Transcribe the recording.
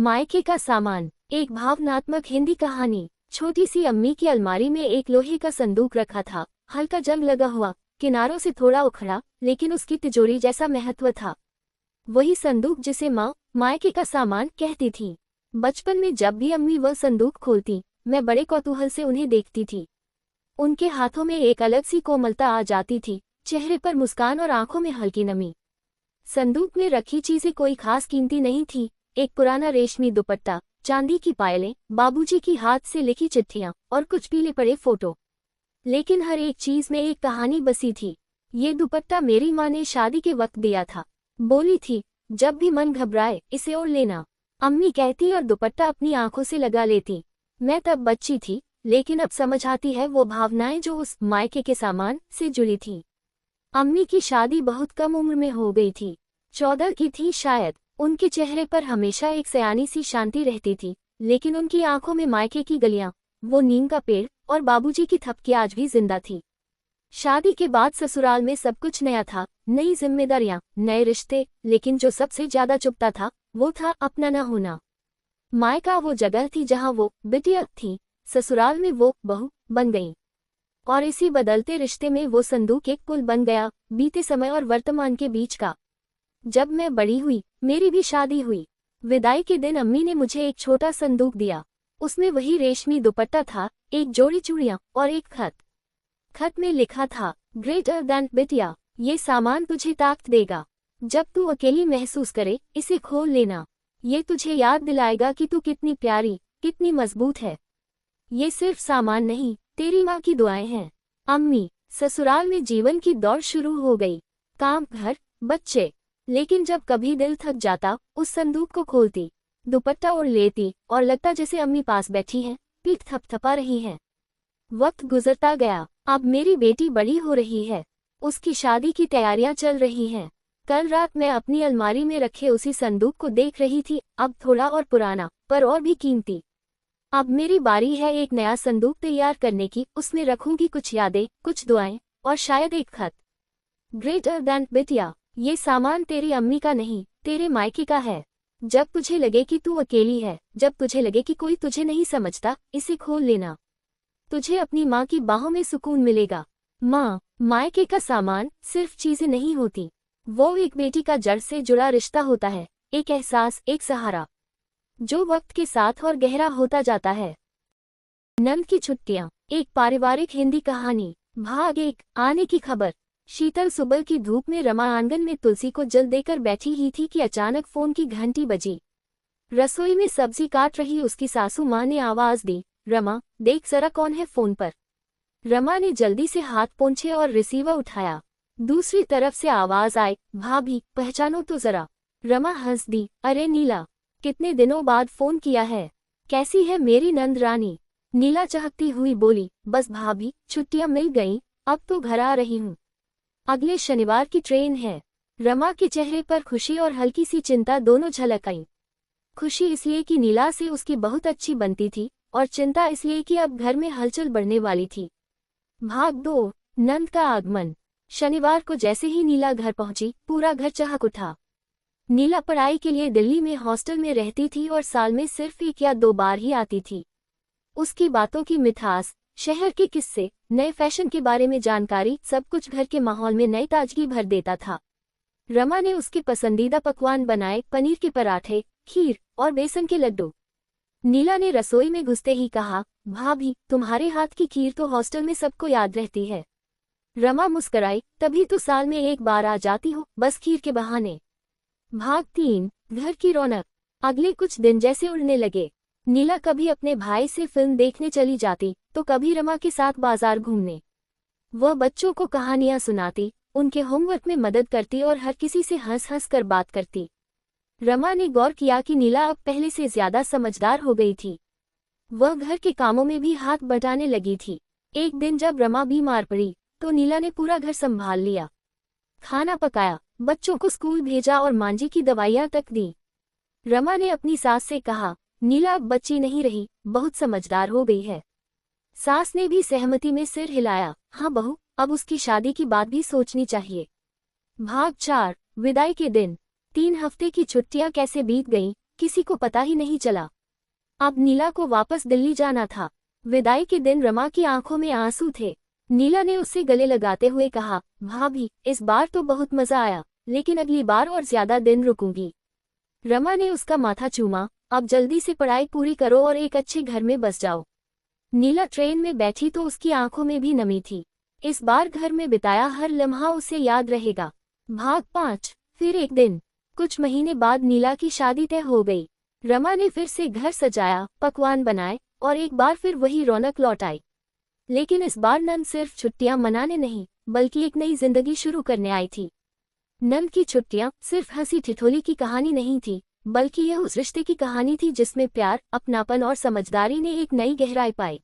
मायके का सामान। एक भावनात्मक हिंदी कहानी। छोटी सी अम्मी की अलमारी में एक लोहे का संदूक रखा था, हल्का जंग लगा हुआ, किनारों से थोड़ा उखड़ा, लेकिन उसकी तिजोरी जैसा महत्व था। वही संदूक जिसे माँ मायके का सामान कहती थी। बचपन में जब भी अम्मी वह संदूक खोलती, मैं बड़े कौतूहल से उन्हें देखती थी। उनके हाथों में एक अलग सी कोमलता आ जाती थी, चेहरे पर मुस्कान और आंखों में हल्की नमी। संदूक में रखी चीजें कोई खास कीमती नहीं थी। एक पुराना रेशमी दुपट्टा, चांदी की पायलें, बाबूजी की हाथ से लिखी चिट्ठियां और कुछ पीले पड़े फोटो। लेकिन हर एक चीज में एक कहानी बसी थी। ये दुपट्टा मेरी माँ ने शादी के वक्त दिया था। बोली थी, जब भी मन घबराए इसे ओढ़ लेना। अम्मी कहती और दुपट्टा अपनी आंखों से लगा लेती। मैं तब बच्ची थी, लेकिन अब समझ आती है वो भावनाएं जो उस मायके के सामान से जुड़ी थी। अम्मी की शादी बहुत कम उम्र में हो गई थी, 14 की थी शायद। उनके चेहरे पर हमेशा एक सयानी सी शांति रहती थी, लेकिन उनकी आंखों में मायके की गलियां, वो नीम का पेड़ और बाबूजी की थपकी आज भी जिंदा थी। शादी के बाद ससुराल में सब कुछ नया था, नई जिम्मेदारियां, नए रिश्ते, लेकिन जो सबसे ज्यादा चुभता था वो था अपना न होना। मायका वो जगह थी जहां वो बिटिया थी, ससुराल में वो बहू बन गई। और इसी बदलते रिश्ते में वो संदूक एक पुल बन गया, बीते समय और वर्तमान के बीच का। जब मैं बड़ी हुई, मेरी भी शादी हुई। विदाई के दिन अम्मी ने मुझे एक छोटा संदूक दिया। उसमें वही रेशमी दुपट्टा था, एक जोड़ी चूड़ियां और एक खत। खत में लिखा था, ग्रेटर दैन बिटिया, ये सामान तुझे ताकत देगा। जब तू अकेली महसूस करे, इसे खोल लेना। ये तुझे याद दिलाएगा कि तू कितनी प्यारी, कितनी मजबूत है। ये सिर्फ सामान नहीं, तेरी माँ की दुआएं हैं। अम्मी। ससुराल में जीवन की दौड़ शुरू हो गई। काम, घर, बच्चे। लेकिन जब कभी दिल थक जाता, उस संदूक को खोलती, दुपट्टा ओढ़ लेती और लगता जैसे अम्मी पास बैठी हैं, पीठ थपथपा रही हैं। वक्त गुजरता गया। अब मेरी बेटी बड़ी हो रही है, उसकी शादी की तैयारियां चल रही हैं। कल रात मैं अपनी अलमारी में रखे उसी संदूक को देख रही थी, अब थोड़ा और पुराना, पर और भी कीमती। अब मेरी बारी है एक नया संदूक तैयार करने की। उसमें रखूंगी कुछ यादें, कुछ दुआएं और शायद एक खत। ग्रेटर दैन बिटिया, ये सामान तेरी अम्मी का नहीं, तेरे मायके का है। जब तुझे लगे कि तू अकेली है, जब तुझे लगे कि कोई तुझे नहीं समझता, इसे खोल लेना। तुझे अपनी माँ की बाहों में सुकून मिलेगा। माँ, मायके का सामान सिर्फ चीजें नहीं होती, वो एक बेटी का जड़ से जुड़ा रिश्ता होता है, एक एहसास, एक सहारा, जो वक्त के साथ और गहरा होता जाता है। नंद की छुट्टियां। एक पारिवारिक हिंदी कहानी। भाग 1। आने की खबर। शीतल सुबह की धूप में रमा आंगन में तुलसी को जल देकर बैठी ही थी कि अचानक फोन की घंटी बजी। रसोई में सब्जी काट रही उसकी सासू माँ ने आवाज दी, रमा, देख जरा कौन है फोन पर। रमा ने जल्दी से हाथ पोंछे और रिसीवर उठाया। दूसरी तरफ से आवाज आई, भाभी, पहचानो तो जरा। रमा हंस दी, अरे नीला, कितने दिनों बाद फोन किया है। कैसी है मेरी नंद रानी। नीला चहकती हुई बोली, बस भाभी, छुट्टियां मिल गईं, अब तो घर आ रही हूँ। अगले शनिवार की ट्रेन है। रमा के चेहरे पर खुशी और हल्की सी चिंता दोनों झलक आई। खुशी इसलिए कि नीला से उसकी बहुत अच्छी बनती थी, और चिंता इसलिए कि अब घर में हलचल बढ़ने वाली थी। भाग 2। नंद का आगमन। शनिवार को जैसे ही नीला घर पहुंची, पूरा घर चहक उठा। नीला पढ़ाई के लिए दिल्ली में हॉस्टल में रहती थी और साल में सिर्फ 1 या 2 बार ही आती थी। उसकी बातों की मिठास, शहर के किस्से, नए फैशन के बारे में जानकारी, सब कुछ घर के माहौल में नई ताजगी भर देता था। रमा ने उसके पसंदीदा पकवान बनाए, पनीर के पराठे, खीर और बेसन के लड्डू। नीला ने रसोई में घुसते ही कहा, भाभी, तुम्हारे हाथ की खीर तो हॉस्टल में सबको याद रहती है। रमा मुस्कराई, तभी तो साल में 1 बार आ जाती हो, बस खीर के बहाने। भाग 3। घर की रौनक। अगले कुछ दिन जैसे उड़ने लगे। नीला कभी अपने भाई से फिल्म देखने चली जाती, तो कभी रमा के साथ बाजार घूमने। वह बच्चों को कहानियां सुनाती, उनके होमवर्क में मदद करती और हर किसी से हंस हंस कर बात करती। रमा ने गौर किया कि नीला अब पहले से ज्यादा समझदार हो गई थी। वह घर के कामों में भी हाथ बटाने लगी थी। एक दिन जब रमा बीमार पड़ी, तो नीला ने पूरा घर संभाल लिया। खाना पकाया, बच्चों को स्कूल भेजा और मांझी की दवाइयां तक दी। रमा ने अपनी सास से कहा, नीला अब बच्ची नहीं रही, बहुत समझदार हो गई है। सास ने भी सहमति में सिर हिलाया, हाँ बहू, अब उसकी शादी की बात भी सोचनी चाहिए। भाग 4। विदाई के दिन। 3 हफ्ते की छुट्टियां कैसे बीत गईं, किसी को पता ही नहीं चला। अब नीला को वापस दिल्ली जाना था। विदाई के दिन रमा की आंखों में आंसू थे। नीला ने उससे गले लगाते हुए कहा, भाभी, इस बार तो बहुत मजा आया, लेकिन अगली बार और ज्यादा दिन रुकूंगी। रमा ने उसका माथा चूमा, अब जल्दी से पढ़ाई पूरी करो और एक अच्छे घर में बस जाओ। नीला ट्रेन में बैठी तो उसकी आंखों में भी नमी थी। इस बार घर में बिताया हर लम्हा उसे याद रहेगा। भाग 5। फिर एक दिन, कुछ महीने बाद नीला की शादी तय हो गई। रमा ने फिर से घर सजाया, पकवान बनाए और एक बार फिर वही रौनक लौट आई। लेकिन इस बार नंद सिर्फ छुट्टियां मनाने नहीं, बल्कि एक नई जिंदगी शुरू करने आई थी। नंद की छुट्टियां सिर्फ हंसी ठिठोली की कहानी नहीं थी, बल्कि यह उस रिश्ते की कहानी थी जिसमें प्यार, अपनापन और समझदारी ने एक नई गहराई पाई।